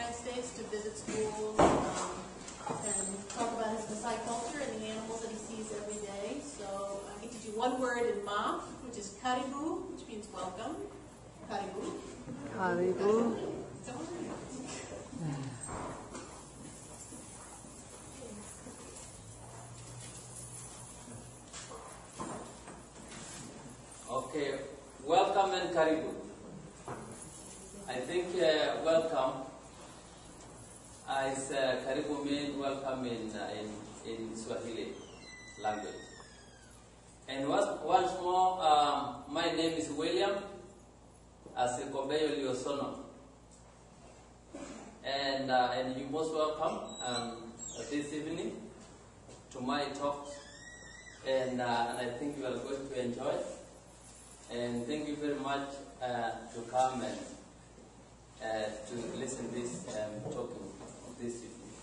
United States to visit schools and talk about his Maasai culture and the animals that he sees every day. So I get to do one word in Ma, which is karibu, which means welcome. Karibu. Karibu. Okay, welcome and karibu. I think welcome is karibu means welcome in Swahili language. And once more, my name is William Sirkobei ole Osono. And you're most welcome this evening to my talk. And I think you are going to enjoy it. And thank you very much to come and to listen to this talking this evening.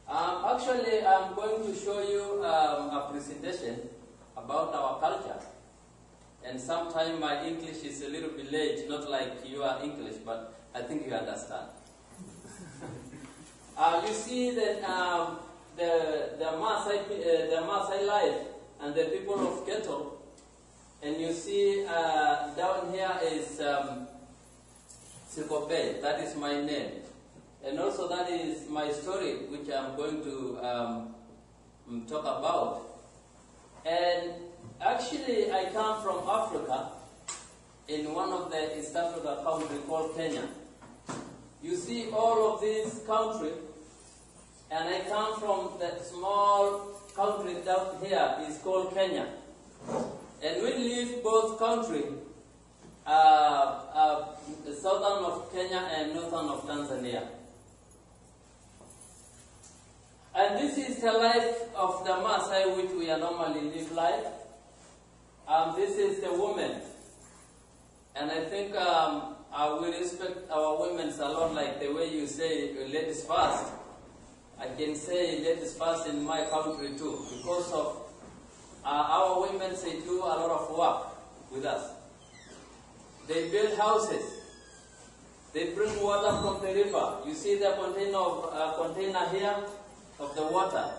Actually, I'm going to show you a presentation about our culture. And sometimes my English is a little bit late, not like your English, but I think you understand. You see that the Maasai life and the people of Keto. And you see down here is Sirkobei, that is my name. And also that is my story, which I'm going to talk about. And actually I come from Africa, in one of the East Africa countries called Kenya. You see all of these countries, and I come from the small country down here, is called Kenya. And we live both countries, southern of Kenya and northern of Tanzania. And this is the life of the Maasai, which we normally live life. This is the woman. And I think we respect our women a lot, like the way you say ladies first. I can say ladies first in my country too, because of our women, they do a lot of work with us. They build houses. They bring water from the river. You see the container here of the water.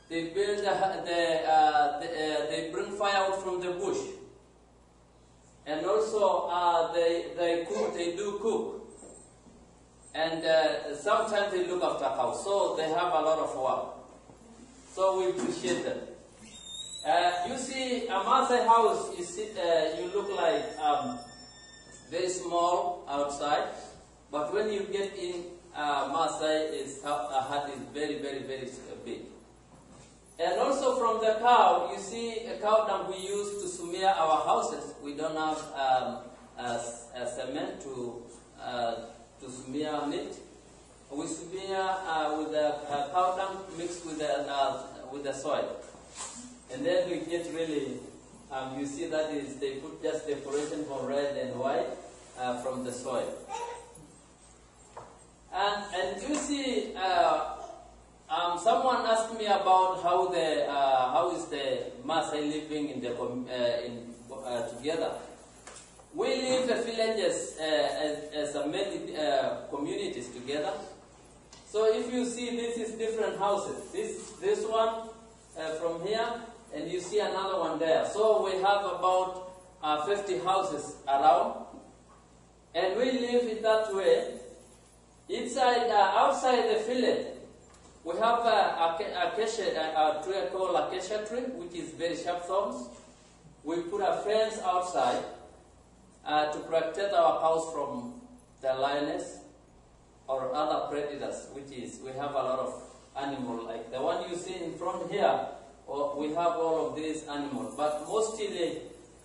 They build they bring firewood from the bush. And also they cook. They do cook. And sometimes they look after cows. So they have a lot of work. So we appreciate them. You see, a Maasai house, you look like very small outside, but when you get in, Maasai hut is very, very, very big. And also from the cow, you see a cow dung we use to smear our houses. We don't have cement to smear on it. We smear with the cow dung mixed with the soil. And then we get really, you see that is, they put just decoration for red and white from the soil. And you see, someone asked me about how is the Maasai living in the together. We live the villages as many communities together. So if you see, this is different houses. This one from here. And you see another one there. So we have about 50 houses around. And we live in that way. Inside, outside the village, we have a tree called acacia tree, which is very sharp thorns. We put a fence outside to protect our cows from the lioness or other predators, which is, we have a lot of animals, like the one you see in front here. We have all of these animals, but mostly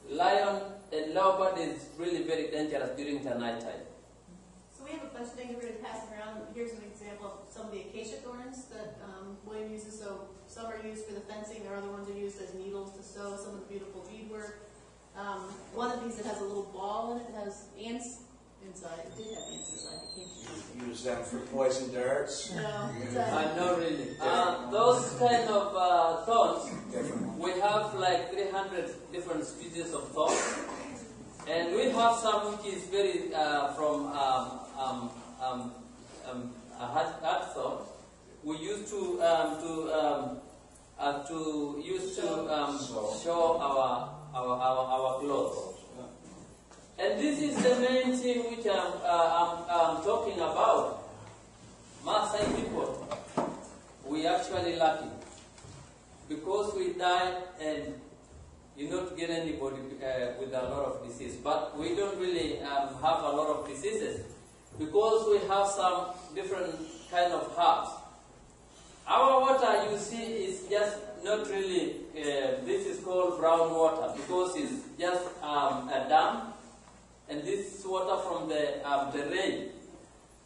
lion and leopard is really very dangerous during the night time. So we have a bunch of things we're going to pass around. Here's an example of some of the acacia thorns that William uses. So some are used for the fencing, there are other ones are used as needles to sew, some of the beautiful beadwork. One of these that has a little ball in it has ants inside. It did have ants inside. It came to Use them for poison darts? No, not really. Those kind of thorns, we have like 300 different species of thorns. And we have some which is very from hard thought. We used to show our clothes. And this is the main thing which I'm talking about. Maasai people, we actually lucky because we die and you not get anybody with a lot of disease. But we don't really have a lot of diseases because we have some different kind of herbs. Our water, you see, is just not really, this is called brown water because it's just a dam, and this is water from the rain.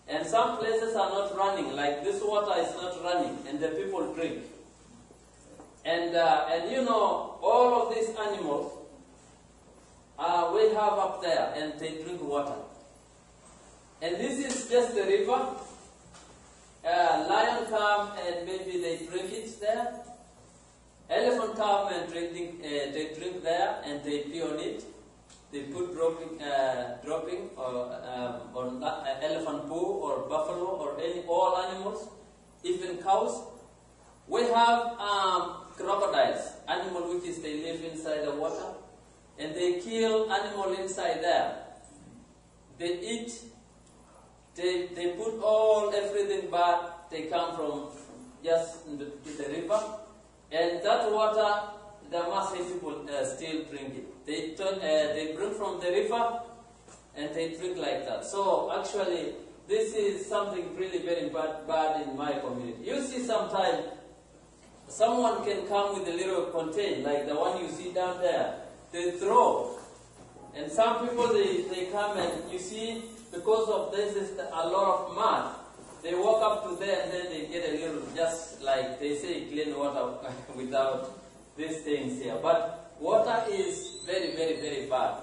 And some places are not running, like this water is not running, and the people drink. And you know, all of these animals we have up there, and they drink water. And this is just the river. Lion come and maybe they drink it there. Elephant come and they drink there and they pee on it. They put dropping on elephant poo or buffalo or all animals, even cows. We have crocodiles, animal which is they live inside the water, and they kill animal inside there. They eat. They put everything bad. They come from just the river, and that water the Maasai people still drink it. They bring from the river and they drink like that. So actually, this is something really very bad in my community. You see, sometimes someone can come with a little container, like the one you see down there. They throw, and some people they come and you see. Because of this is a lot of mud, they walk up to there and then they get a little, just like they say, clean water without these things here. But water is very, very, very bad.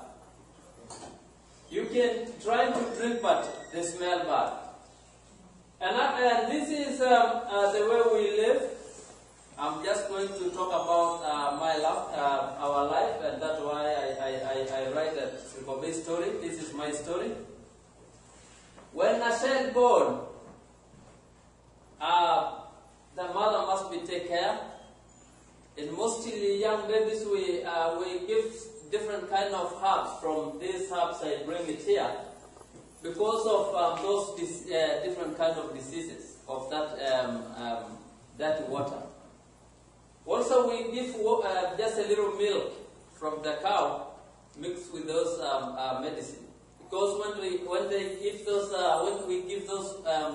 You can try to drink, but they smell bad. And this is the way we live. I'm just going to talk about our life, and that's why I write a Sirkobei story. This is my story. When a child born, the mother must be taken care. And mostly young babies, we give different kind of herbs. From these herbs, I bring it here because of those different kind of diseases of that water. Also, we give just a little milk from the cow mixed with those medicine. Because when we give those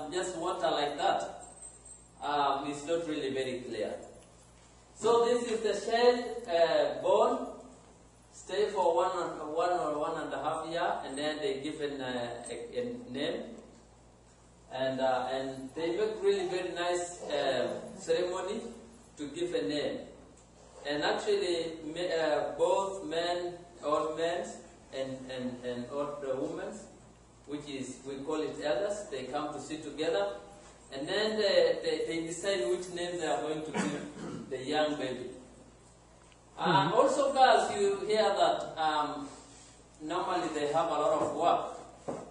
just water like that, it's not really very clear. So this is the child born, stay for one or 1.5 years, and then they give a name, and they make really very nice ceremony to give a name. And actually, both men, old men, and old women, which is, we call it elders, they come to sit together, and then they decide which name they are going to give the young baby. Also, girls, you hear that normally they have a lot of work.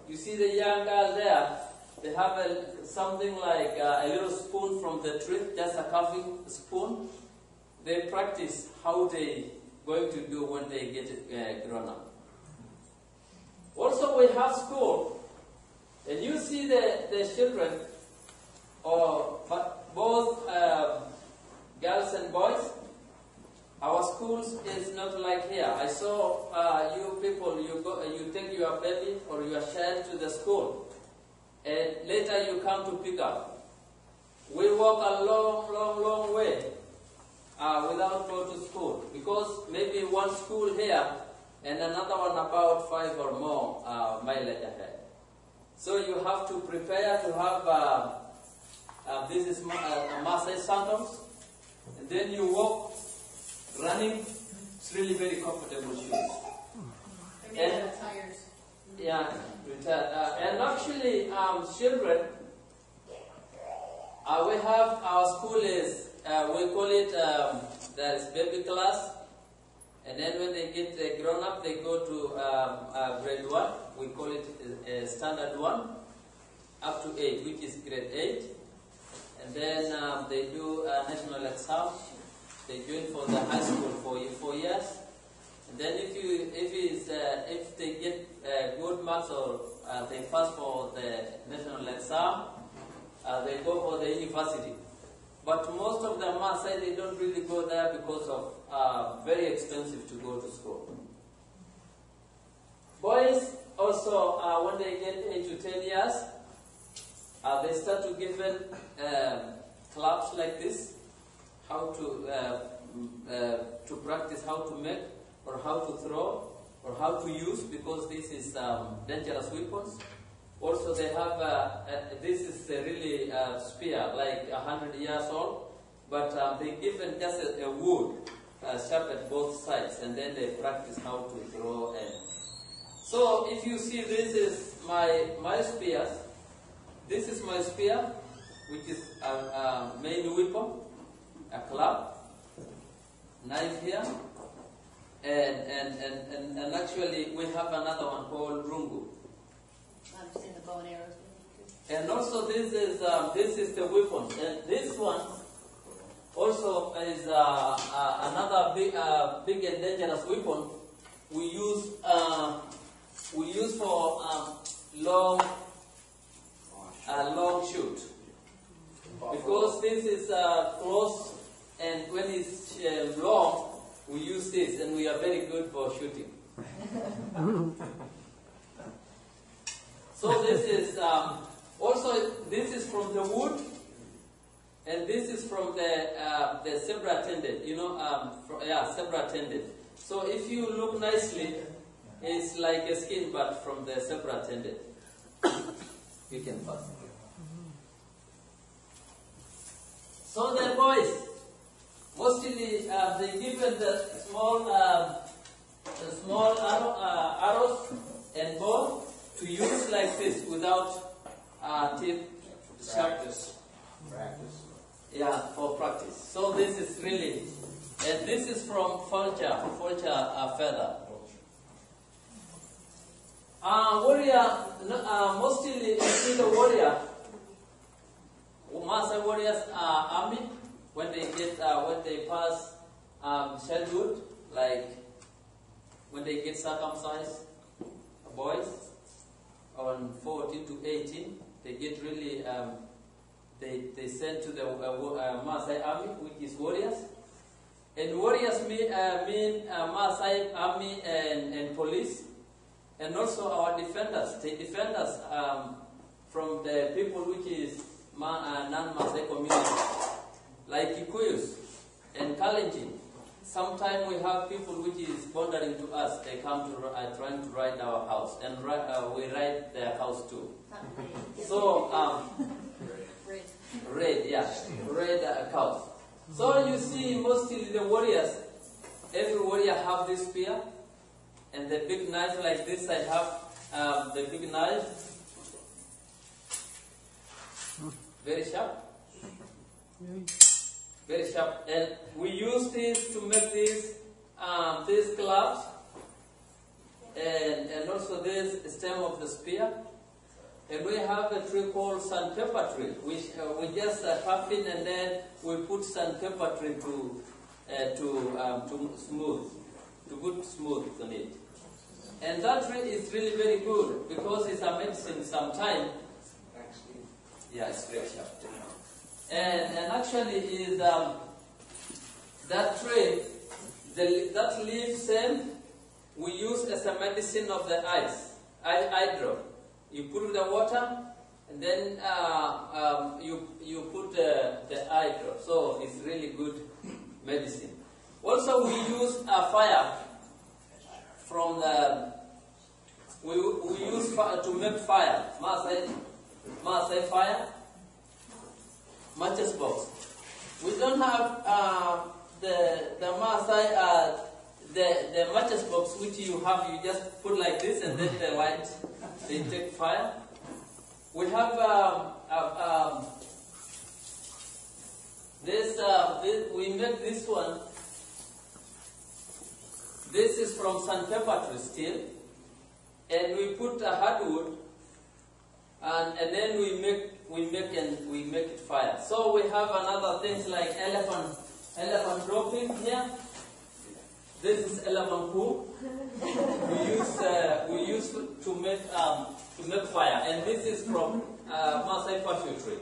You see the young girl there, they have something like a little spoon from the tree, just a carving spoon. They practice how they going to do when they get grown up. Also, we have school, and you see the children, both girls and boys. Our schools is not like here. I saw you people, you take your baby or your child to the school, and later you come to pick up. We walk a long way without going to school, because maybe one school here and another one about 5 or more miles ahead. So you have to prepare to have, this is Maasai sandals, and then you walk, running. It's really very comfortable shoes. And tires. Yeah, and actually, children, we have our school is, we call it, there is baby class. And then when they get grown up, they go to grade 1. We call it standard 1. up to 8, which is grade 8. And then they do a national exam. They join for the high school for 4 years. And then if they get good marks or they pass for the national exam, they go for the university. But most of the Maasai, they don't really go there because of very expensive to go to school. Boys also, when they get 8 to 10 years, they start to give them clubs like this, how to practice how to make or how to throw or how to use, because this is dangerous weapons. Also, they have this is a really spear, like 100 years old, but they give them just a wood sharp at both sides, and then they practice how to throw. And so, if you see, this is my spears. This is my spear, which is a main weapon, a club, knife here, and actually we have another one called rungu. I've seen the bow and arrows. And also this is the weapon. And this one also is another big and dangerous weapon. We use for long shoot, because this is close, and when it's long, we use this, and we are very good for shooting. So this is also, this is from the wood, and this is from the zebra tendon. You know, zebra tendon. So if you look nicely, it's like a skin, but from the zebra tendon. You can pass. So the boys, mostly they given the small arrows and bow to use like this without tip. Practice. Yeah, for practice. So this is really, and this is from vulture feather. Warrior, mostly you see the warrior, Maasai warriors army, when they pass childhood, like when they get circumcised, boys on 14 to 18, they get really, they send to the Maasai army, which is warriors. And warriors mean Maasai army and police. And also our defenders. They defend us from the people which is non-Maasai community, like Kikuyus and Kalenjin. Sometimes we have people which is wandering to us. They come to trying to raid our house, and we raid their house too. So raid a house. So you see, mostly the warriors, every warrior have this spear. And the big knife like this, I have the big knife, very sharp, and we use this to make these clubs, and also this stem of the spear. And we have a tree called sandpaper tree, which we just carve in, and then we put sandpaper tree to smooth, to put smooth on it. And that tree is really very good because it's a medicine sometime. Yeah, it's very sharp. And actually is that tree, that leaf stem we use as a medicine of the eye drop. You put the water, and then you put the eye drop. So it's really good medicine. Also, we use a fire from the. We use fire to make fire. Maasai fire. Matches box. We don't have the Maasai the matches box which you have. You just put like this, and then the light they take fire. We have this. We make this one. This is from sandpaper tree still, and we put a hardwood, and and then we make it fire. So we have another things like elephant dropping here. This is elephant poo. we use to make fire, and this is from Maasai perfume tree.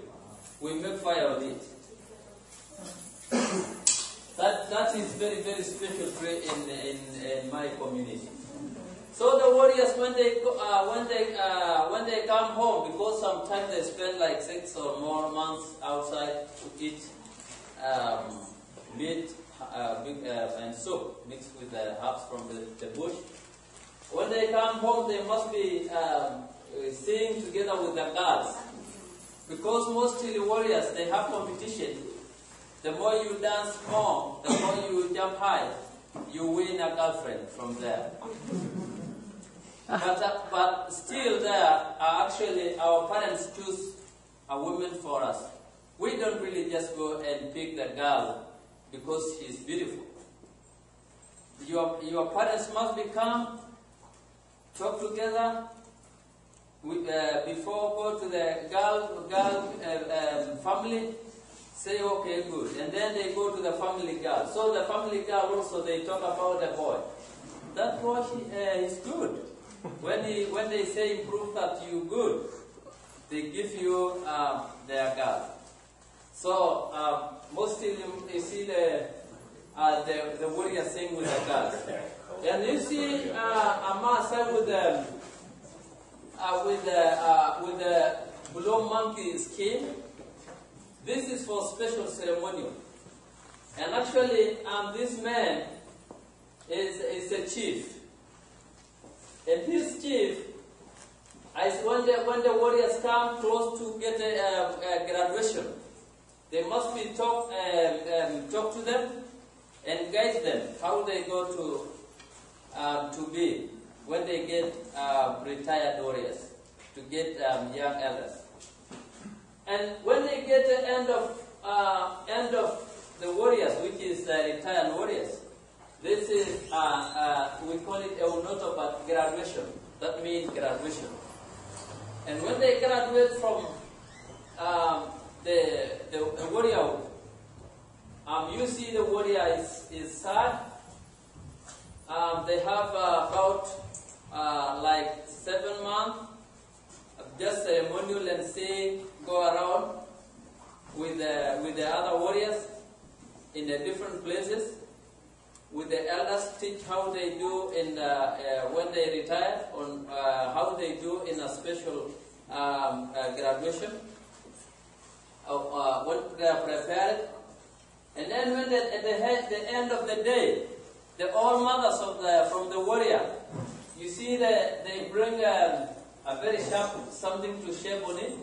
We make fire with it. That is very, very special tree in my community. So the warriors, when they come home, because sometimes they spend like 6 or more months outside to eat meat and soup mixed with the herbs from the bush. When they come home, they must be singing together with the girls, because mostly warriors, they have competition. The more you dance more, the more you jump high, you win a girlfriend from there. But still there are actually our parents choose a woman for us. We don't really just go and pick the girl because she's beautiful. Your parents must become, talk together, before go to the girl family, say okay, good, and then they go to the family girl. So the family girl also, they talk about the boy. That boy is good. When they say prove that you good, they give you their girl. So mostly you see the warrior sing with the girls, and you see a Maasai with the blue monkey skin. This is for special ceremonial, and actually this man is a chief. And this chief, when the warriors come close to get a graduation, they must be talk to them and guide them how they go to be when they get retired warriors, to get young elders. And when they get the end of the warriors, which is retired warriors, this is, we call it eunoto, but graduation. That means graduation. And when they graduate from the warrior, you see the warrior is sad. They have about like 7 months, just ceremonial and sing, go around with the other warriors in the different places. With the elders, teach how they do in when they retire, on how they do in a special graduation, what they are prepared. And then when at the end of the day, the old mothers from the warrior, you see that they bring a very sharp something to shave on it,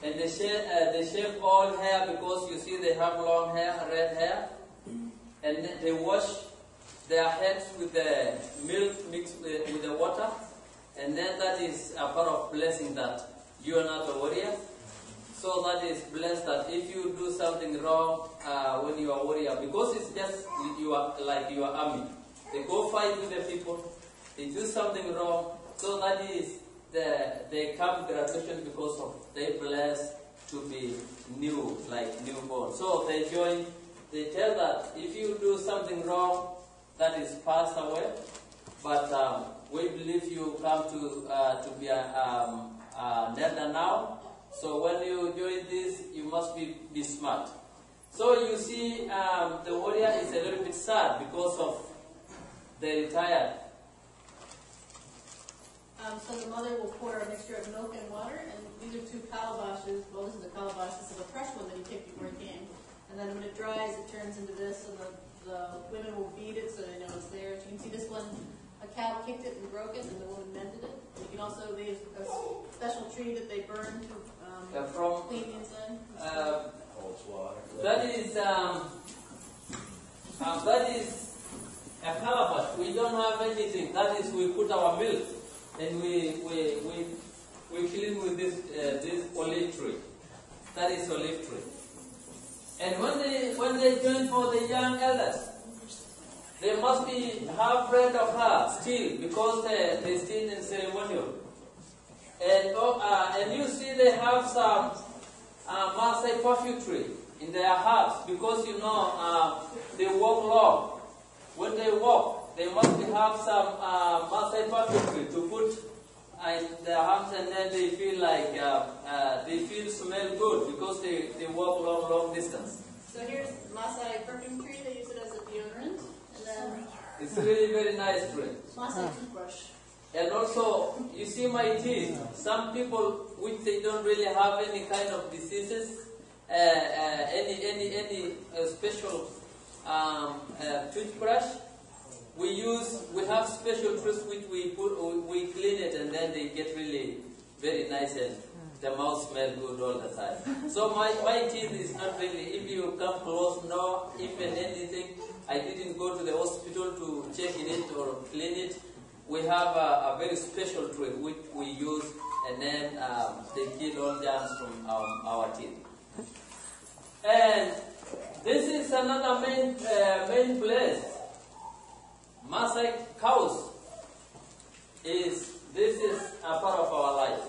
and they shave all hair, because you see they have long hair, red hair. And they wash their heads with the milk mixed with the water, and then that is a part of blessing that you are not a warrior. So that is blessed that if you do something wrong when you are a warrior, because it's just you are like your army. They go fight with the people, they do something wrong, so that is they come graduation because of they blessed to be new, like newborn. So they join. They tell that if you do something wrong, that is passed away. But we believe you come to be a elder now. So when you join this, you must be smart. So you see, the warrior is a little bit sad because of they retired. So the mother will pour a mixture of milk and water, and these are 2 calabashes. Well, this is a calabash. This is a fresh one that he picked before he came. And then when it dries, it turns into this, and the women will beat it so they know it's there. You can see this one, a cow kicked it and broke it, and the woman mended it. You can also, they have a special tree that they burn to clean the inside. That is a calabash. We don't have anything. That is, we put our milk, and we clean with this olive tree. That is olive tree. And when they join for the young elders, they must have bread of her still, because they still in ceremonial. And you see they have some Maasai perfumery in their hearts because you know they walk long. When they walk, they must have some Maasai perfumery to put in their arms, and then they feel like smell good because they walk long distance. So here's Maasai perfume tree. They use it as a deodorant, and then it's really very nice drink. Maasai toothbrush. And also, you see my teeth. Some people, which they don't really have any kind of diseases, any special toothbrush. We have special toothbrush which we clean it, and then they get really very nice, and the mouth smells good all the time. So my teeth is not really, if you come close, no, even anything, I didn't go to the hospital to check it or clean it. We have a very special trick which we use, and then they kill all germs from our teeth. And this is another main place. Maasai cows this is a part of our life.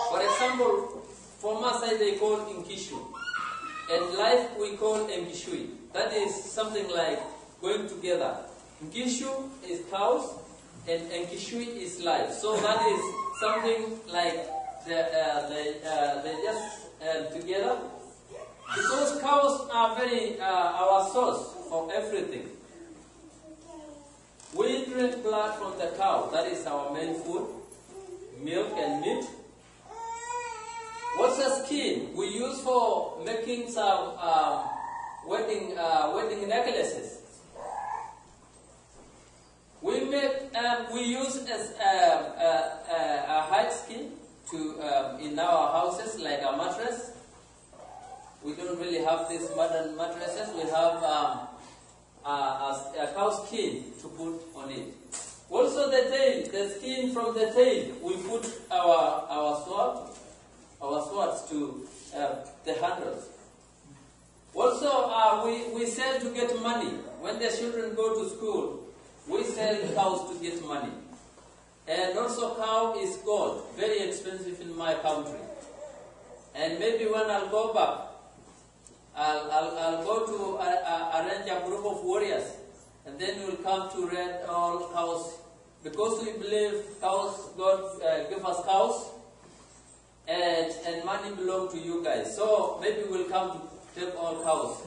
For example, for Maasai they call Inkishu, and life we call Enkishui. That is something like going together. Inkishu is cows, and Enkishui is life. So that is something like they just together. Because cows are very our source of everything. We drink blood from the cow. That is our main food, milk and meat. What's the skin? We use for making some wedding necklaces. We use as a hide skin to in our houses, like a mattress. We don't really have these modern mattresses. We have a cow skin to put on it. Also the tail, the skin from the tail, we put our swords to the handles. Also we sell to get money. When the children go to school, we sell cows to get money. And also cow is gold, very expensive in my country. And maybe when I'll go back, I'll go to arrange a group of warriors, and then we'll come to rent all cows, because we believe cows, God give us cows, and money belong to you guys. So maybe we'll come to take all cows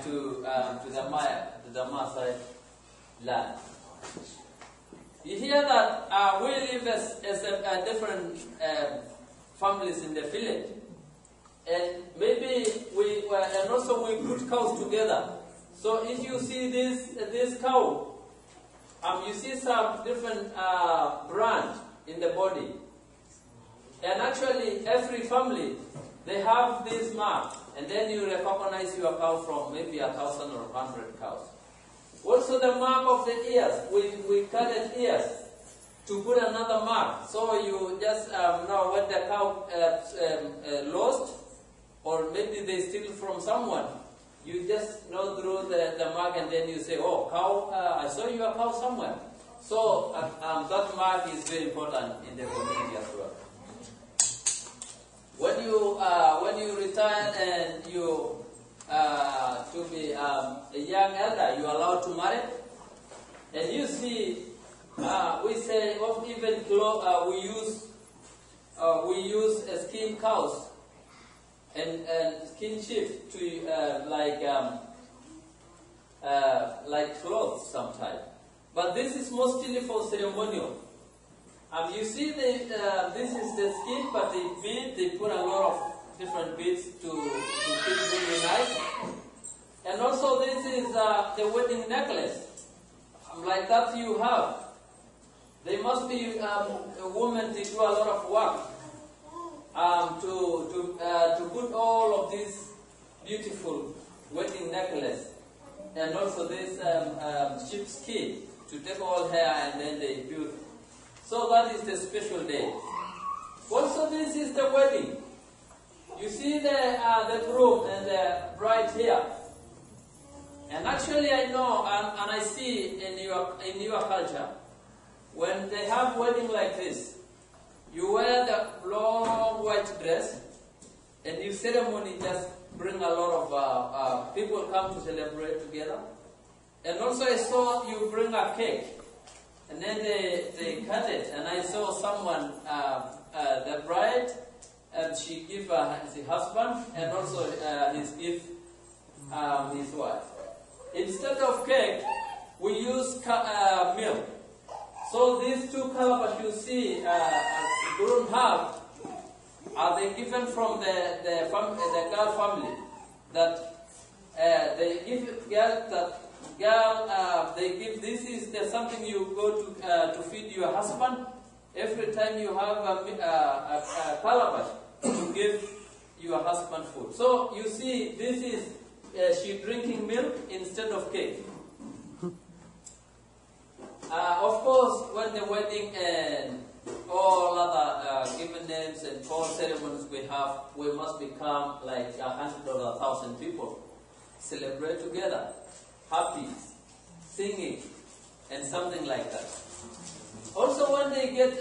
to the Maasai land. You hear that we live as different families in the village. And maybe and also we put cows together. So if you see this cow, you see some different brand in the body. And actually, every family, they have this mark, and then you recognize your cow from maybe 1,000 or 100 cows. Also the mark of the ears, we cutted ears to put another mark. So you just know when the cow lost, or maybe they steal from someone, you just know through the mark, and then you say, oh, cow, I saw your cow somewhere. So that mark is very important in the community as well. When you retire and you to be a young elder, you are allowed to marry, and you see, we say of even we use skin cows and skin sheep to like clothes sometimes. But this is mostly for ceremonial. You see, this is the skin, but they put a lot of different beads to keep really nice. And also this is the wedding necklace. Like that you have. There must be a woman to do a lot of work to put all of this beautiful wedding necklace. And also this sheep skin to take all hair, and then they build. So that is the special day. Also this is the wedding. You see the groom and the bride here. And actually I know, and I see in your culture, when they have wedding like this, You wear the long white dress, and your ceremony just bring a lot of people come to celebrate together. And also I saw you bring a cake, and then they cut it, and I saw someone, the bride, and she give the husband, and also give his wife. Instead of cake, we use milk. So these two calabash you see grown up, are they given from the girl family? That they give girl that. Girl, they give, this is something you go to feed your husband. Every time you have a calabash, to give your husband food. So you see, this is she drinking milk instead of cake. Of course, when the wedding and all other given names and all ceremonies we have, we must become like 100 or 1,000 people. Celebrate together. Happy, singing, and something like that. Also, when they get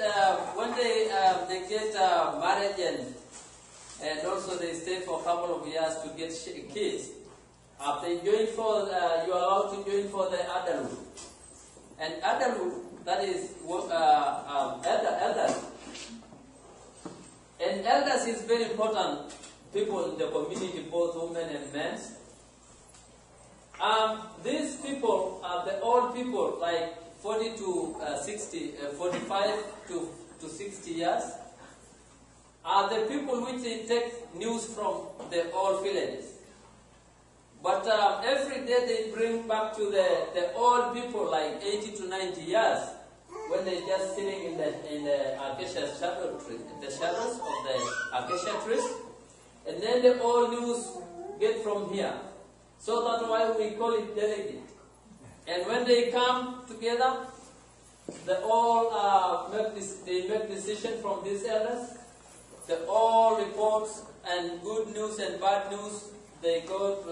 married and also they stay for a couple of years to get kids, they join for you are allowed to join for the adulthood. And adulthood, that is elders. And elders is very important people in the community, both women and men. These people are the old people, like 40 to 60, 45 to 60 years, are the people which they take news from the old villages. But every day they bring back to the old people, like 80 to 90 years, when they're just sitting in the acacia shadow tree, in the shadows of the acacia trees, and then the old news get from here. So that's why we call it delegate. And when they come together, they all make decision from these elders. They all reports and good news and bad news. They go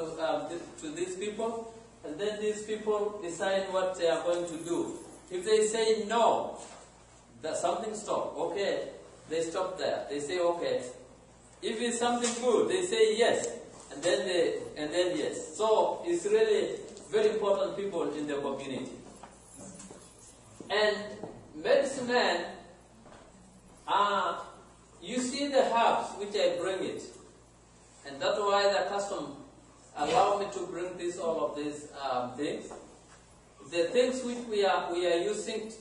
to these people, and then these people decide what they are going to do. If they say no, that something stop. Okay, they stop there. They say okay. If it's something good, they say yes. And then yes. So it's really very important people in the community. And medicine man, you see the herbs which I bring it, and that's why the custom allow me to bring all of these things. The things which we are using,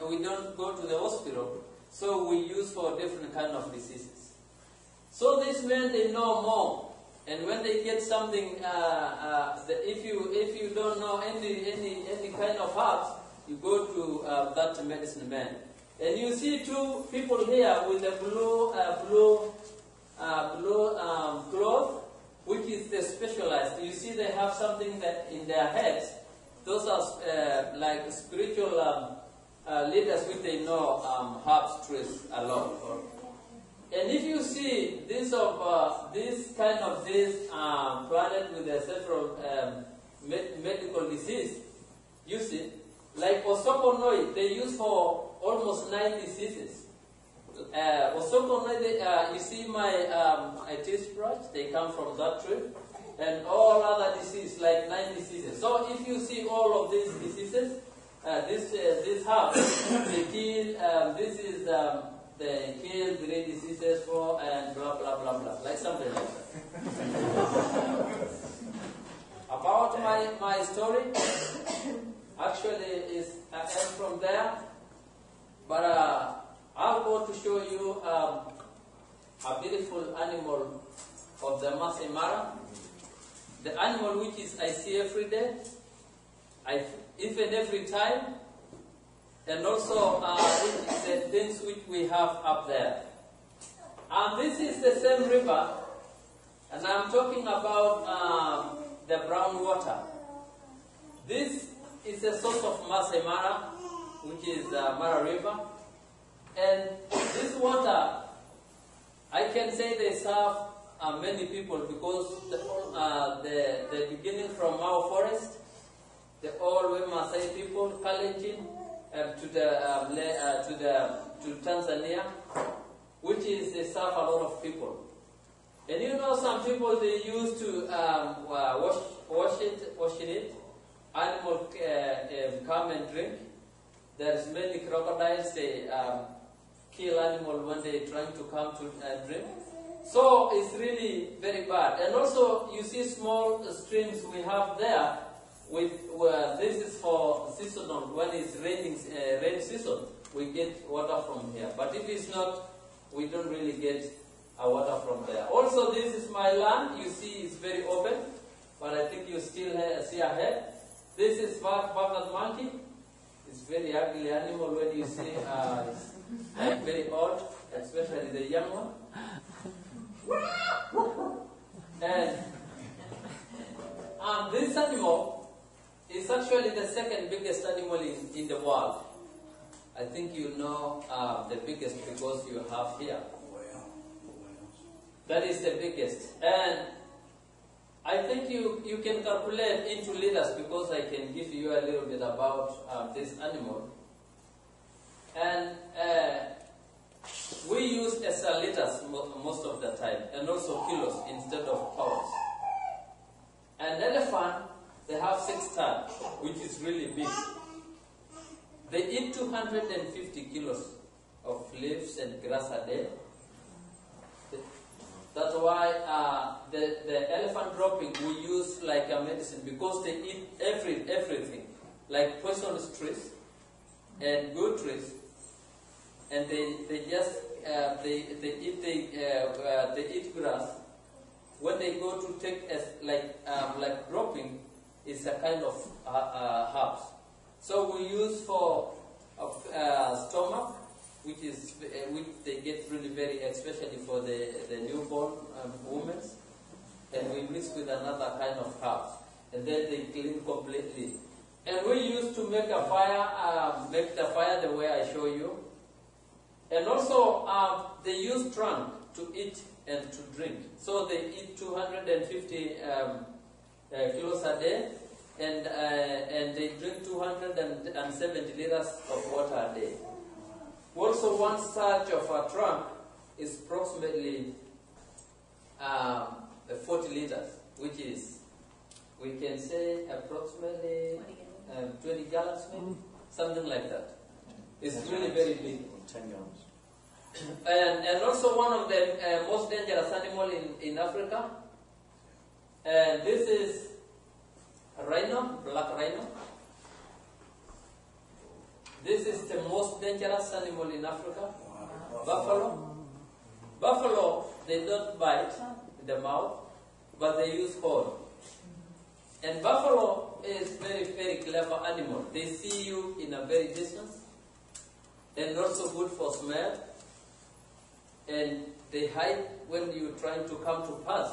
we don't go to the hospital, so we use for different kind of diseases. So these men, they know more. And when they get something, if you don't know any kind of herbs, you go to that medicine man. And you see two people here with a blue cloth, which is the specialized. You see they have something that in their heads. Those are like spiritual leaders which they know herbs trees a lot. And if you see this kind of planet with several medical disease, you see, like Osono, they use for almost 9 diseases. Osono, you see my teeth brush, they come from that tree, and all other diseases, like 9 diseases. So if you see all of these diseases, this herbs, they kill. This is. They kill 3 diseases for and blah blah blah blah, like something like that. About my story, actually is from there, but I'll go to show you a beautiful animal of the Maasai Mara. The animal which is I see every day, even every time. And also the things which we have up there. And this is the same river, and I'm talking about the brown water. This is the source of Maasai Mara, which is the Mara River. And this water, I can say they serve many people, because the beginning from our forest, the old Maasai people, Kalenjin, to Tanzania, which is they serve a lot of people. And you know, some people they used to wash it. Animal come and drink. There's many crocodiles. They kill animal when they trying to come to drink. So it's really very bad. And also you see small streams we have there. This is for seasonal. When it's raining, rain season, we get water from here. But if it's not, we don't really get water from there. Also, this is my land. You see, it's very open, but I think you still see ahead. This is barbed monkey. It's very ugly animal when you see. It's like very odd, especially the young one. And this animal is actually the second biggest animal in the world. I think you know the biggest because you have here. That is the biggest. And I think you can calculate into liters because I can give you a little bit about this animal. And we use liters most of the time, and also kilos instead of pounds. An elephant, they have 6 tons, which is really big. They eat 250 kilos of leaves and grass a day. That's why the elephant dropping we use like a medicine because they eat everything, like poisonous trees and good trees, and they just they eat grass. When they go to take like dropping, it's a kind of herbs. So we use for stomach, which they get really very, especially for the newborn women, and we mix with another kind of herbs, and then they clean completely. And we used to make a fire, make the fire the way I show you. And also they use trunk to eat and to drink. So they eat 250 kilos a day, and they drink 270 liters of water a day. Also, one surge of a trunk is approximately 40 liters, which is, we can say, approximately 20 gallons, maybe, something like that. It's really very big. 10 gallons. And also one of the most dangerous animals in Africa. And this is a rhino, black rhino. This is the most dangerous animal in Africa. Buffalo. Buffalo, they don't bite in the mouth, but they use horn. And buffalo is very, very clever animal. They see you in a very distance, and also good for smell. And they hide when you're trying to come to pass.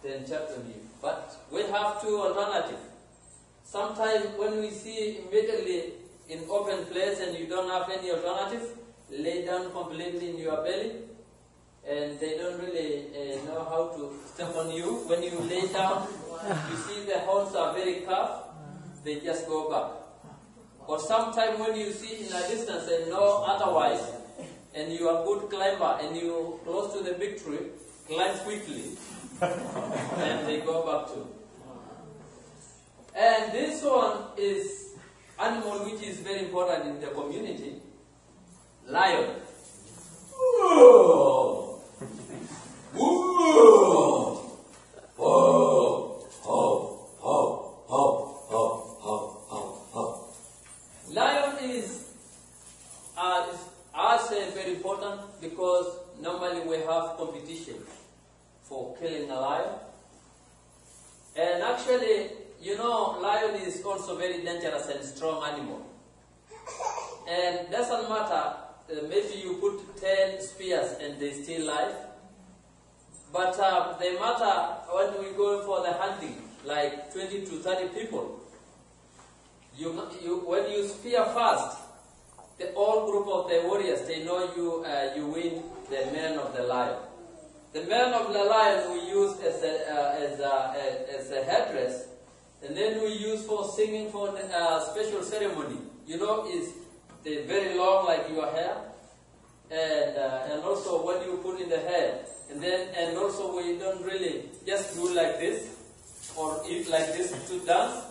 They chat with you. But we have two alternatives. Sometimes when we see immediately in open place and you don't have any alternative, lay down completely in your belly, and they don't really know how to step on you. When you lay down, you see the horns are very curved, they just go back. Or sometimes when you see in a distance and know otherwise, and you are a good climber and you close to the big tree, climb quickly, and they go back too. And this one is animal which is very important in the community. Lion. Whoa! Whoa! Whoa! Ho! Ho! Ho! Ho! Ho! Ho! Ho! Lion is very important because normally we have competition for killing a lion. And actually, you know, lion is also very dangerous and strong animal. And doesn't matter, maybe you put 10 spears and they still live. But they matter when we go for the hunting, like 20 to 30 people. When you spear first, the whole group of the warriors, they know you win the man of the lion. The man of the lion we use as a headdress, and then we use for singing for the special ceremony. You know, it's very long like your hair, and also what you put in the head, and also we don't really just do like this or eat like this to dance.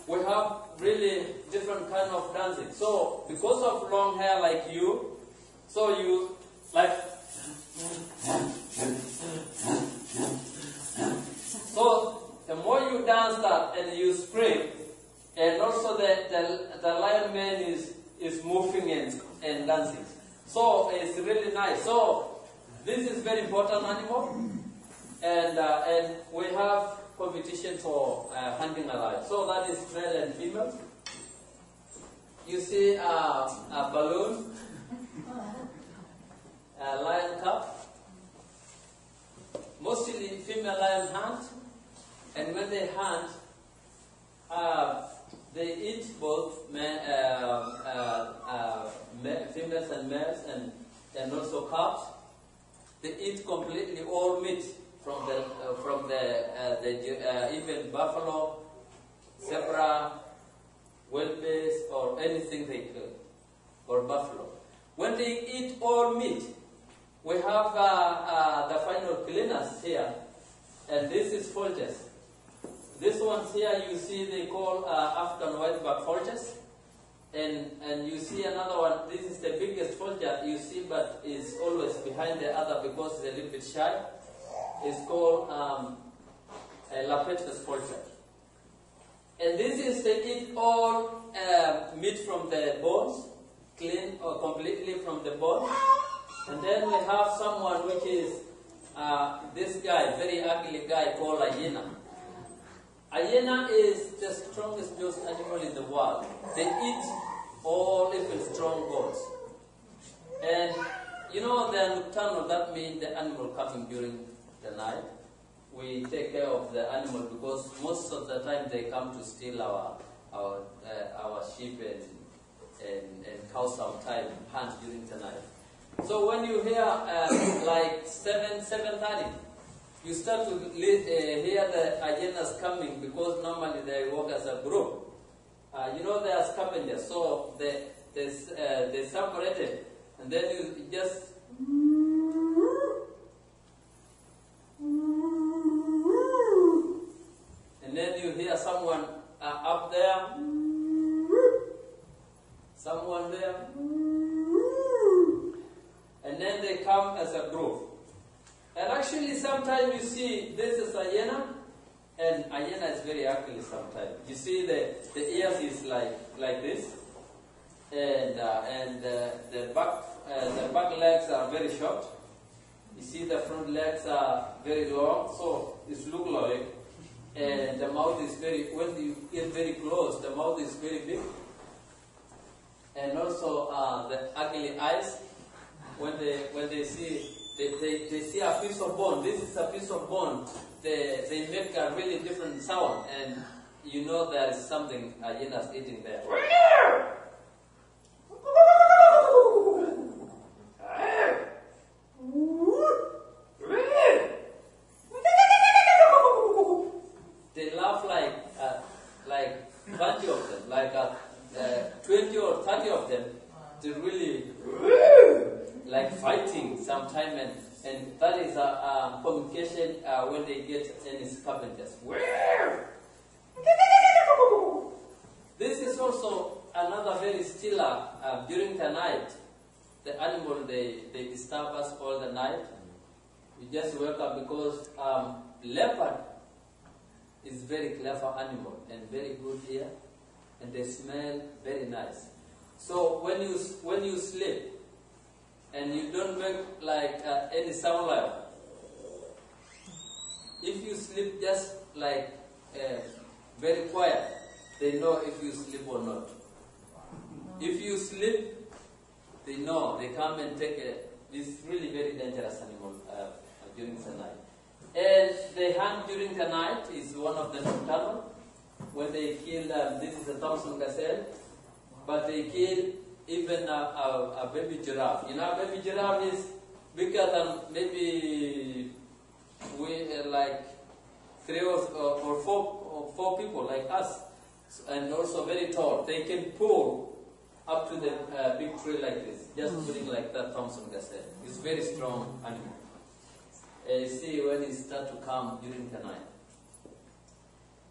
We have really different kind of dancing. So because of long hair like you, so you like. So the more you dance that and you scream, and also the lion man is moving and dancing. So it's really nice. So this is very important animal, and we have competition for hunting alive. So that is male and female. You see a balloon, a lion cub. Mostly female lion hunt, and when they hunt, they eat both females and males, and also cubs. They eat completely all meat from even buffalo, zebra, wildebeest, or anything they kill, or buffalo. When they eat all meat, we have the final cleaners here, and this is folgers. This ones here you see they call African whiteback folgers, and you see another one. This is the biggest folger you see, but is always behind the other because it's a little bit shy. It's called a Lapetus folger. And this is they eat all meat from the bones, clean or completely from the bones. And then we have someone which is this guy, very ugly guy called hyena. Hyena is the strongest nose animal in the world. They eat all even strong goats. And you know they are nocturnal, that means the animal coming during the night. We take care of the animal because most of the time they come to steal our sheep and cows sometime, hunt during the night. So when you hear like 7:30, you start to hear the hyenas coming because normally they walk as a group. You know they are scavengers, so they separated, and then you just and then you hear someone up there, someone there. And then they come as a group. And actually sometimes you see this is a hyena, and hyena is very ugly sometimes. You see the ears is like this, and the back legs are very short. You see the front legs are very long, so it looks like, and the mouth is very, when you get very close, the mouth is very big. And also the ugly eyes. When they see they see a piece of bone, this is a piece of bone, they make a really different sound, and you know there is something hyenas eating there. They laugh like bunch of them, like 20 or 30 of them. They really like fighting sometime, and that is a communication when they get any scavengers. This is also another very stiller during the night. The animal they disturb us all the night. We just wake up because leopard is very clever animal and very good ear, and they smell very nice. So when you sleep and you don't make like any sound, like if you sleep just like very quiet, they know if you sleep or not. If you sleep, they know. They come and take it. It's really very dangerous animal during the night. And they hunt during the night. Is one of the nocturnal. When they kill, this is a Thompson gazelle, but they kill even a baby giraffe. You know, a baby giraffe is bigger than maybe like 3 or 4 people like us, and also very tall. They can pull up to the big tree like this, just putting like that Thompson said. It's very strong animal. You see when it starts to come during the night.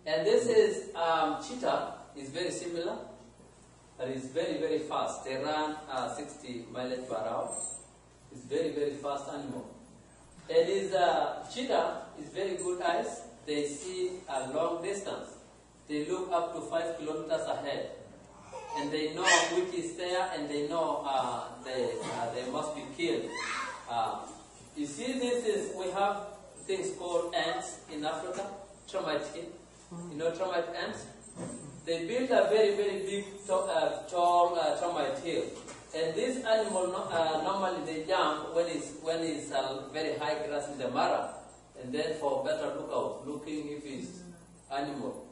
And this is cheetah, is very similar, but it's very, very fast. They run 60 miles per hour. It's very, very fast animal. And cheetah is very good eyes. They see a long distance. They look up to 5 kilometers ahead. And they know which is there, and they know they must be killed. You see, we have things called ants in Africa, termite. You know termite ants? They build a very, very big, tall termite hill. And this animal, normally they jump when it's very high grass in the mara, and then for better lookout, looking if it's animal.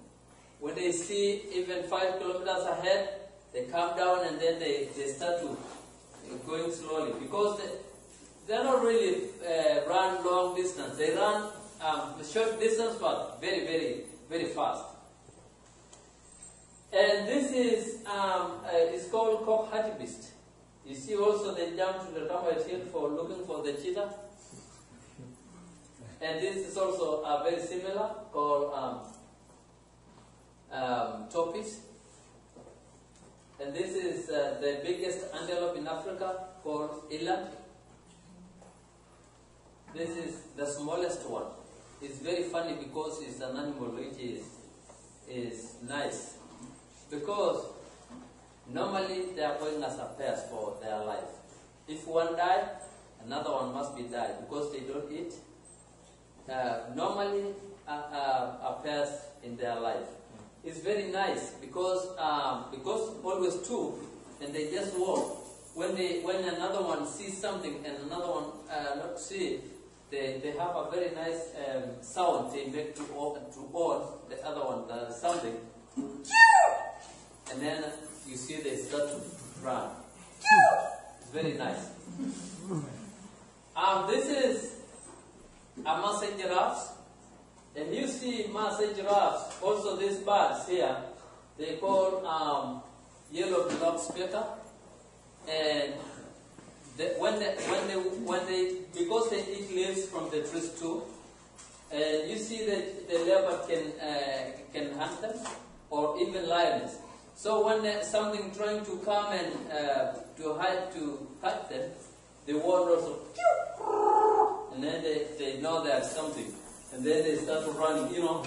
When they see even 5 kilometers ahead, they come down and then they start to going slowly, because they don't really run long distance. They run short distance, but very, very, very fast. And this is it's called cock hartebeest. You see also they jump to the termite hill for looking for the cheetah. And this is also very similar, called topis. And this is the biggest antelope in Africa, called eland. This is the smallest one. It's very funny because it's an animal which is nice. Because normally they are going as a pairs for their life. If one dies, another one must be died because they don't eat. Normally are pairs in their life. It's very nice because always two, and they just walk. When another one sees something and another one not see, they have a very nice sound they make to all the other one something. And then you see they start to run. It's very nice. This is a Maasai giraffes. And you see Maasai giraffes, also these birds here, they call yellow-bellied specker. And because they eat leaves from the trees too, and you see that the leopard can hunt them, or even lions. So when something trying to come and to hurt them, they warn also, and then they know there's something, and then they start running. You know,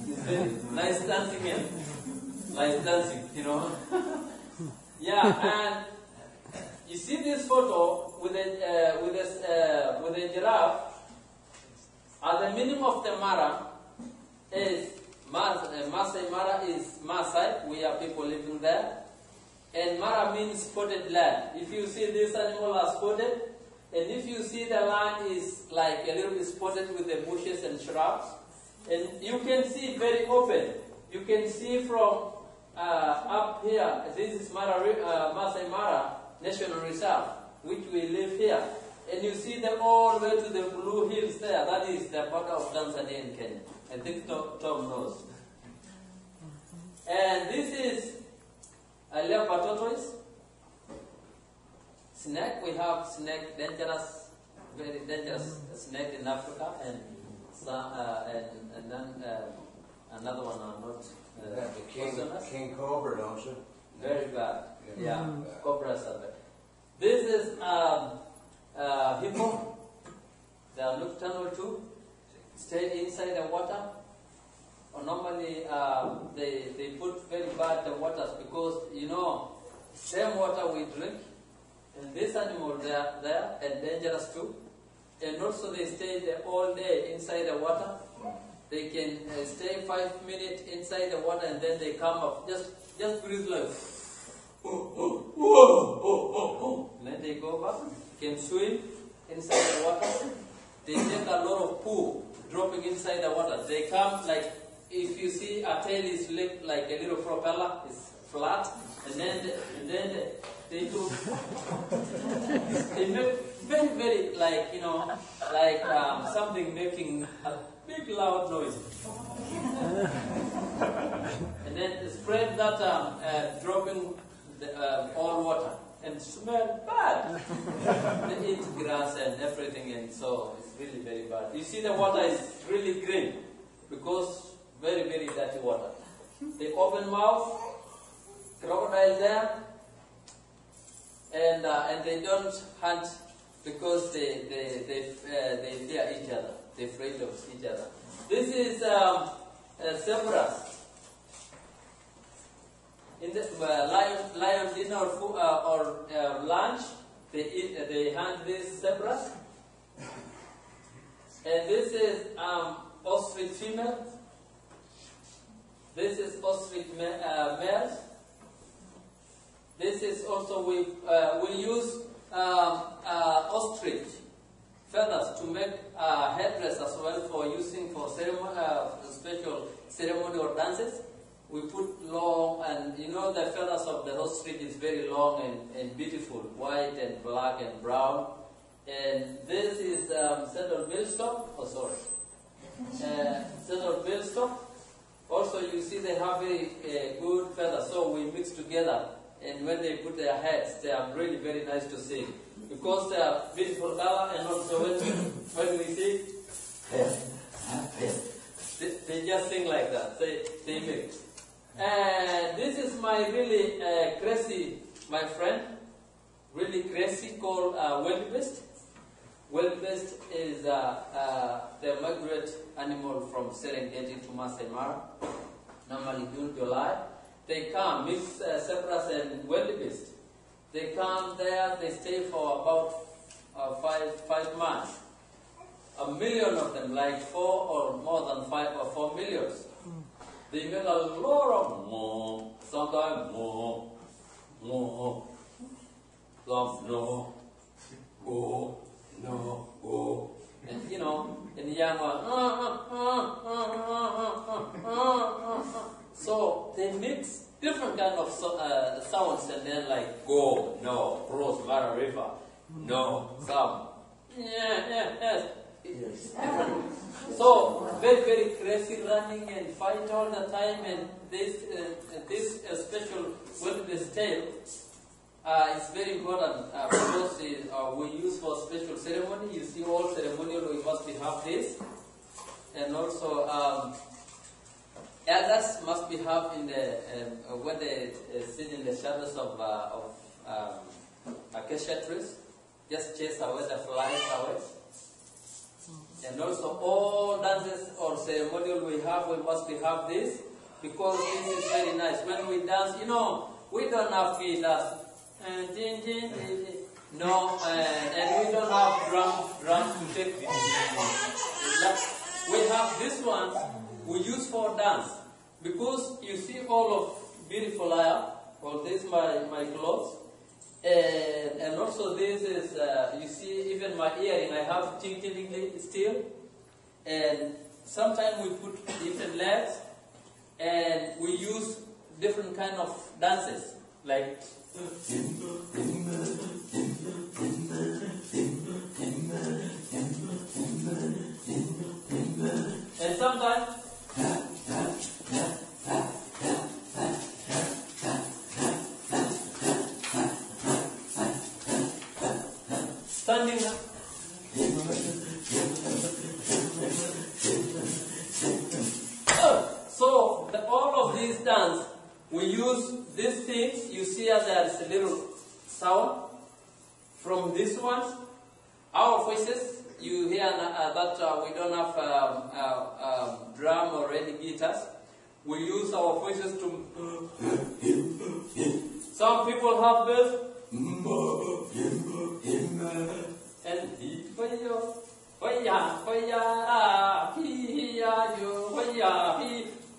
it's very nice dancing and nice dancing. You know, yeah. And you see this photo with a giraffe. The meaning of the Mara is Maasai Mara is Maasai. We are people living there, and Mara means spotted land. If you see this animal are spotted, and if you see the land is like a little bit spotted with the bushes and shrubs, and you can see very open. You can see from up here. This is Maasai Mara National Reserve, which we live here. And you see them all the way to the blue hills there. That is the border of Tanzania and Kenya. I think Tom knows. And this is a leopard tortoise. Snake. We have snake, dangerous, very dangerous snake in Africa, and then another one are not. The king cobra, don't you? Very bad. Yeah, cobras are bad. This is hippo. They are nocturnal too. Stay inside the water. Or normally they put very bad the waters because you know same water we drink, and this animal they are there and dangerous too. And also they stay there all day inside the water. They can stay 5 minutes inside the water and then they come up. Just breathe like. And then they go back, can swim inside the water. They take a lot of poo dropping inside the water. They come like, if you see a tail is like a little propeller, it's flat, and then they do, they make very, very like, you know, like something making a big loud noise. And then spread that dropping all water and smell bad. They eat grass and everything, and so it's really very bad. You see, the water is really green because very, very dirty water. They open mouth, crocodile there, and they don't hunt because they fear each other. They're afraid of each other. This is zebras. In the lion dinner or lunch, they hunt these zebras. And this is ostrich female. This is ostrich male. This is also we use ostrich feathers to make headdress as well for using for special ceremonial dances. We put long, and you know the feathers of the ostrich is very long and beautiful, white and black and brown. And this is saddle billstock. Oh, sorry, saddle billstock. Also, you see they have very good feathers, so we mix together. And when they put their heads, they are really very nice to see because they are beautiful color. And also when we see, they just sing like that. They mix. And this is my really crazy, my friend, really crazy called wildebeest. Wildebeest is the migrant animal from Serengeti to Maasai Mara. Normally June, July. They come, mix zebras and wildebeest. They come there, they stay for about 5 months. 1 million of them, like 4 or more than 5 or 4 millions. They make a lot of moo, sometimes moo, moo, some no, go, and you know, and the young one, so they mix different kind of sounds, and then like go, no, cross Mara River, no, some, yes. So very, very crazy, running and fight all the time, and this special wildebeest tail is very important because we use for special ceremony. You see, all ceremonial we must have this, and also elders must be have in the when they sit in the shadows of acacia trees, just chase away the flies away. And also all dances or ceremonial we must have this, because this is very nice. When we dance, you know, we don't have feet, no, and we don't have drums to take it. We have this one we use for dance, because you see all of beautiful hair. Well, this is my clothes. And also this is, you see, even my earring, I have ting-ting still. And sometimes we put different legs, and we use different kind of dances, like and sometimes standing up. So all of these dance, we use these things. You see how there is a little sound from these ones. Our voices, you hear that we don't have drum or any guitars. We use our voices to. Some people have this. And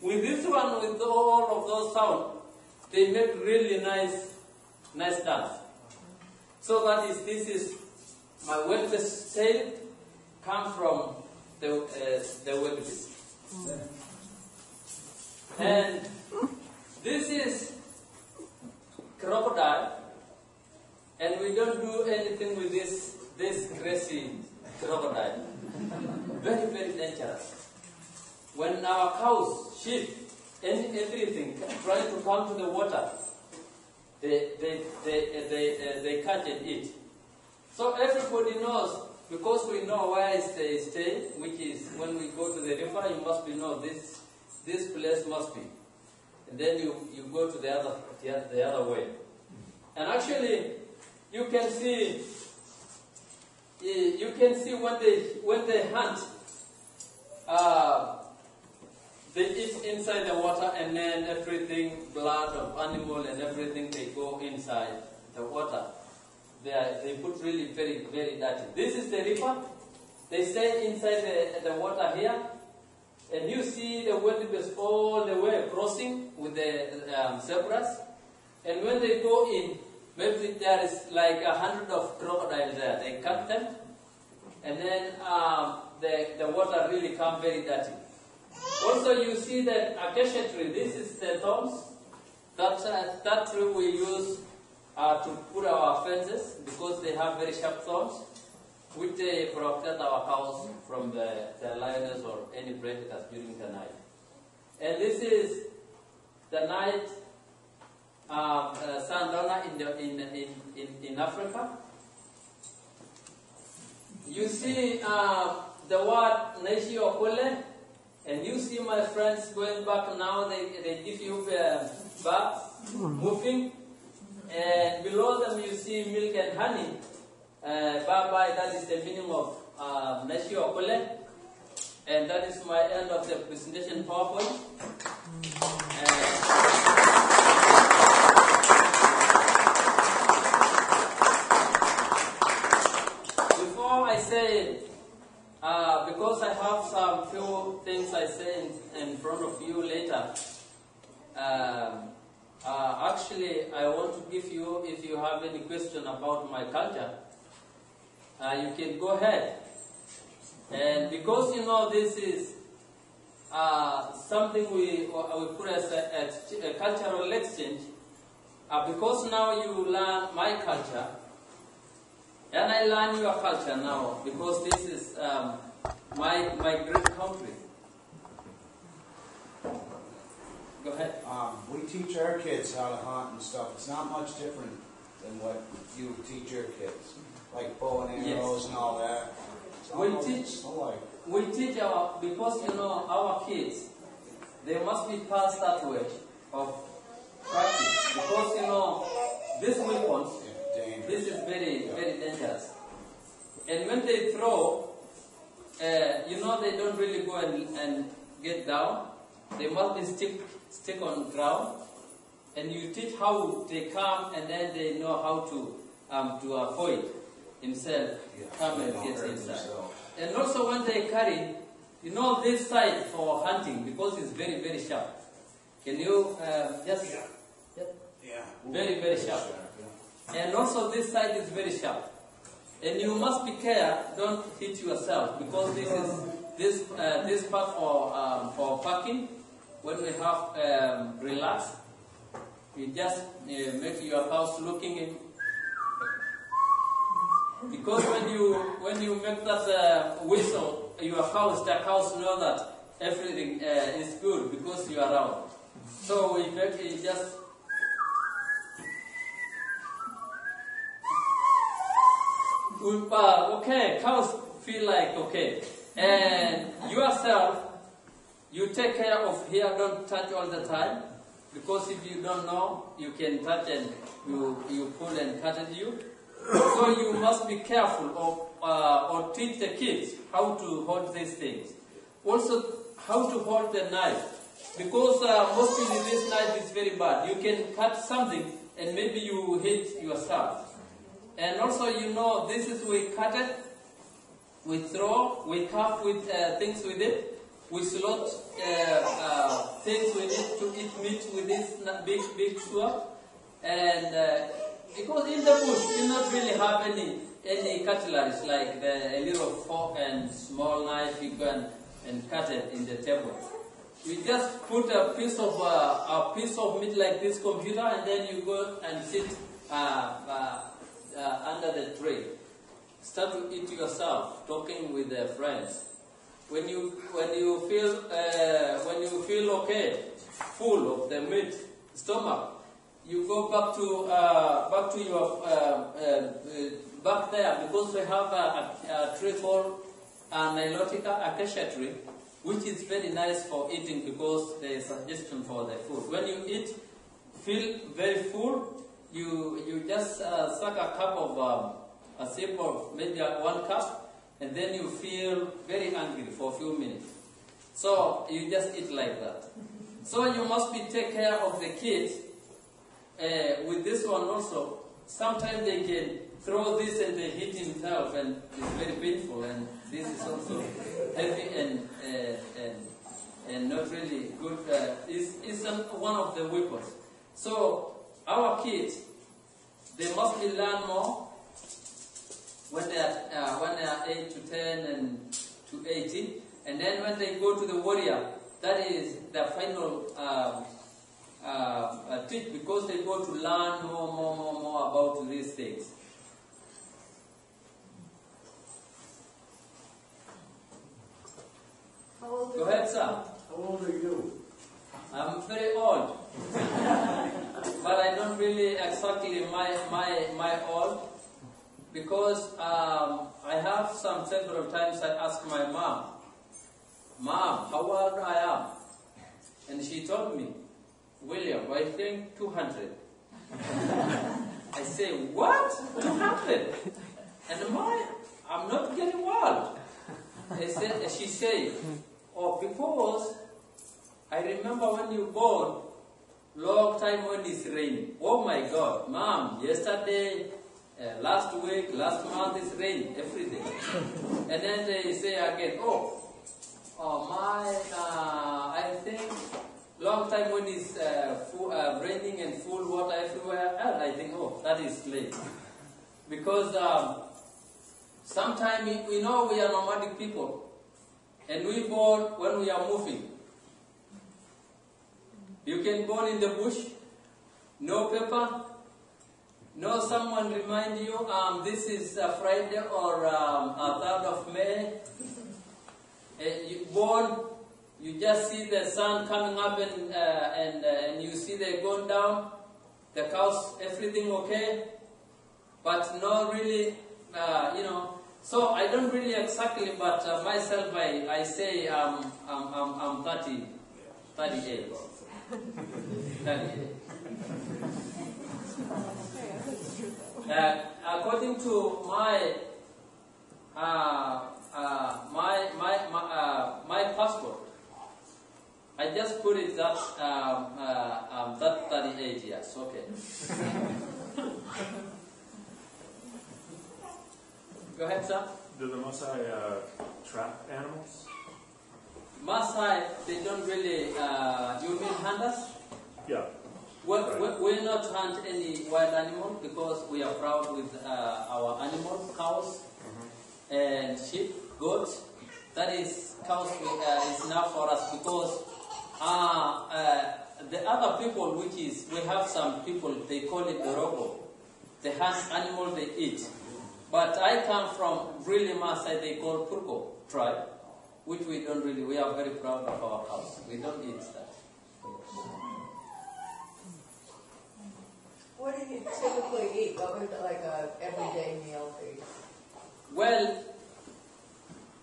with this one, with all of those sounds, they make really nice dance. So this is my wildebeest tail, come from the wildebeest. And this is crocodile, and we don't do anything with this crazy crocodile. Very, very dangerous. When our cows, sheep, everything trying to come to the water, they catch and eat. So everybody knows, because we know where they stay, which is when we go to the river, you must know this place must be. And then you go to the other way. And actually, you can see when they hunt, they eat inside the water, and then everything, blood of animal and everything, they go inside the water. They put really very, very dirty. This is the river. They stay inside the water here. And you see the wildebeest all the way crossing with the zebras. And when they go in, maybe there is like 100 of crocodiles there. They cut them. And then the water really comes very dirty. Also, you see that acacia tree. This is the thorns. That tree we use to put our fences because they have very sharp thorns, which they protect our cows from the lioness or any predators during the night. And this is the night sundowner in Africa. You see the word l.whelihan ole, and you see my friends going back now. They give you back moving. And below them you see milk and honey. Bye-bye, that is the meaning of l.whelihan ole. And that is my end of the presentation PowerPoint. Before I say, because I have some few things I say in front of you later, actually, I want to give you, if you have any question about my culture, you can go ahead. And because you know this is something we put as a cultural exchange, because now you learn my culture, and I learn your culture now, because this is my great country. Go ahead. We teach our kids how to hunt and stuff. It's not much different than what you teach your kids, like bow and arrows and all that. We teach our, because you know our kids, they must be passed that way of practice, because you know these weapons, this is very, very dangerous. And when they throw, you know they don't really go and get down. They must be stick on ground, and you teach how they come, and then they know how to avoid himself come and get inside. And also when they carry, you know this side for hunting, because it's very, very sharp. Can you just very, very sharp. And also this side is very sharp. And you must be careful, don't hit yourself, because this part for packing. When we have relax, you just make your house looking in. Because when you make that whistle, the house know that everything is good because you are around. So we make it just. Okay, cows feel like okay, and yourself. You take care of here, don't touch all the time, because if you don't know, you can touch and you pull and cut at you. So you must be careful of, or teach the kids how to hold these things. Also, how to hold the knife, because mostly this knife is very bad. You can cut something and maybe you hit yourself. And also, you know, this is we cut it, we throw, we carve with things with it. We slot things we need to eat meat with this big sword, and because in the bush you not really have any cutlery like a little fork and small knife you can and cut it in the table. You just put a piece of meat like this computer, and then you go and sit under the tree. Start to eat yourself, talking with friends. When you feel okay, full of the meat, stomach, you go back to your back there, because we have a tree called Nilotica acacia tree, which is very nice for eating because there is suggestion for the food. When you eat, feel very full, you just suck a cup of a sip of maybe 1 cup, and then you feel very hungry for a few minutes. So you just eat like that. So you must take care of the kids with this one also. Sometimes they can throw this and they hit himself, and it's very painful, and this is also heavy and not really good. It's one of the weapons. So our kids, they must learn more when they are 8 to 10 and to 18, and then when they go to the warrior, that is the final teach, because they go to learn more about these things. How old Go ahead, sir. How old are you? I'm very old, but I don't really exactly my old, because I have several times I ask my mom, how old I am, and she told me, William, I think 200. I say, what? 200? And I'm not getting old. She said, oh, because I remember when you born, long time when it's raining. Oh my God, Mom, yesterday, last week, last month it's rain every day. And then they say again, I think long time when it's raining and full water everywhere, and I think, that is late. Because sometimes, we know we are nomadic people, and we born when we are moving. You can born in the bush, no paper, no someone remind you, this is Friday or 3rd of May. You born, you just see the sun coming up and you see they going down, the cows, everything okay, but not really, So I don't really exactly, but myself, I say I'm 38. 38. According to my passport, I just put it that that 38 years. Okay. Go ahead, sir. Do the Maasai trap animals? Maasai, they don't really. You mean hunters? Yeah. We not hunt any wild animal because we are proud with our animals, cows, and sheep, goats. That is cows is enough for us, because the other people, which is, we have some people, they call it Dorogo. They hunt animals they eat. But I come from really Maasai, they call Purko tribe, which we don't really, we are very proud of our cows. We don't eat that. What do you typically eat? What would like a everyday meal be? Well,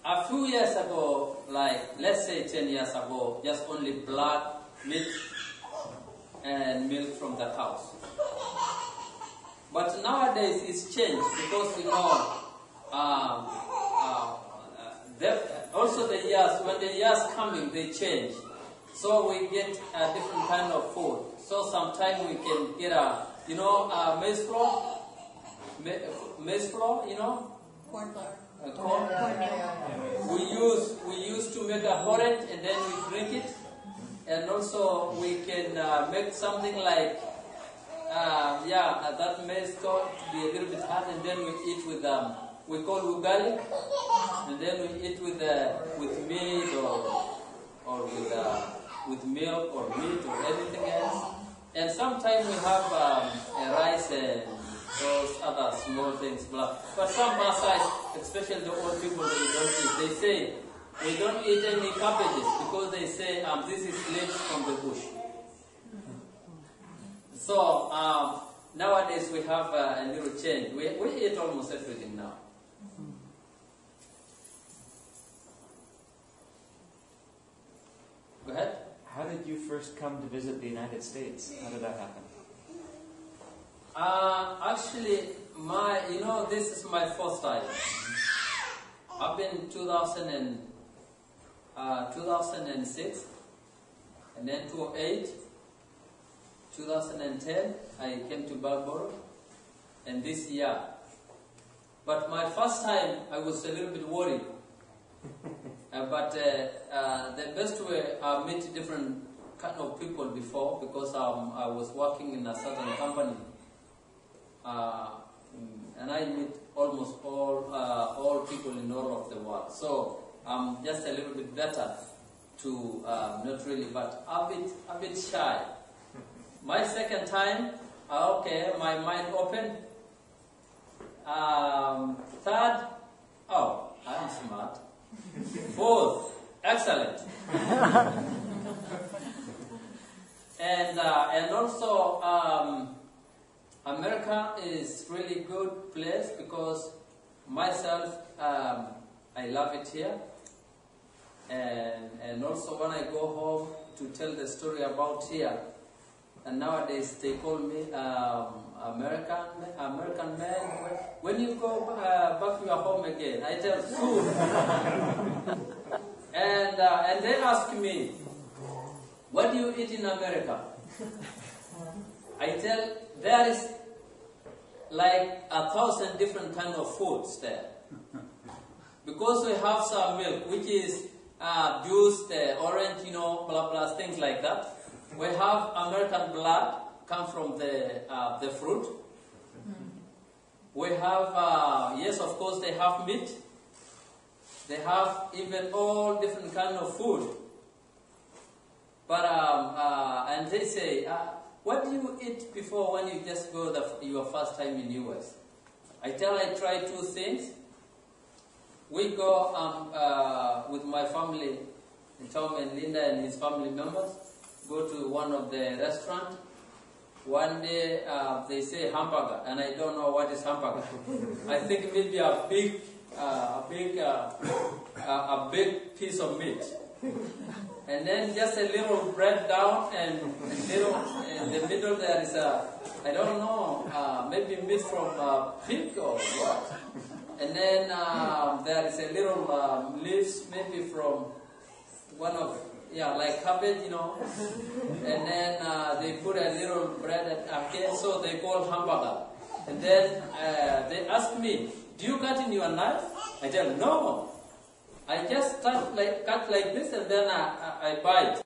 a few years ago, like let's say 10 years ago, just only blood, meat, and milk from the cows. But nowadays it's changed, because also the years, when the years coming, they change. So we get a different kind of food. So sometimes we can get maize flour, Corn flour. corn. We used to make a porridge and then we drink it, and also we can make something like that maize to be a little bit hard, and then we eat with we call ugali, and then we eat with meat or with milk or meat or anything else. And sometimes we have rice and those other small things. But some Maasai, especially the old people, they don't eat. They say we don't eat any cabbages, because they say this is leaves from the bush. So nowadays we have a little change. We eat almost everything now. Go ahead. How did you first come to visit the United States? How did that happen? Actually, this is my first time. I've been 2006, and then 2008, 2010, I came to Balboro, and this year. But my first time, I was a little bit worried. But the best way, I met different kind of people before, because I was working in a certain company. And I meet almost all people in all of the world. So I'm just a little bit better to, not really, but a bit shy. My second time, okay, my mind opened. Third, oh, I'm smart. Fourth, excellent. And also, America is really good place because myself, I love it here. And also when I go home to tell the story about here, and nowadays they call me American man. When you go back to your home again, I tell soon. And they ask me, what do you eat in America? I tell, there is like 1,000 different kind of foods there. Because we have some milk, which is juice, the orange, blah, blah, things like that. We have American blood, come from the fruit. We have, yes, of course, they have meat. They have even all different kind of food. But, and they say, what do you eat before when you just go your first time in US? I try two things. We go with my family, Tom and Linda and his family members, go to one of the restaurants. One day they say hamburger, and I don't know what is hamburger. I think maybe a big piece of meat. And then just a little bread down, and in the middle there is I don't know, maybe meat from pig or what. And then there is a little leaves, maybe from one of, like cabbage, And then they put a little bread again, so they call hamburger. And then they ask me, do you cut in your knife? I tell them, no. I just cut like this, and then I bite.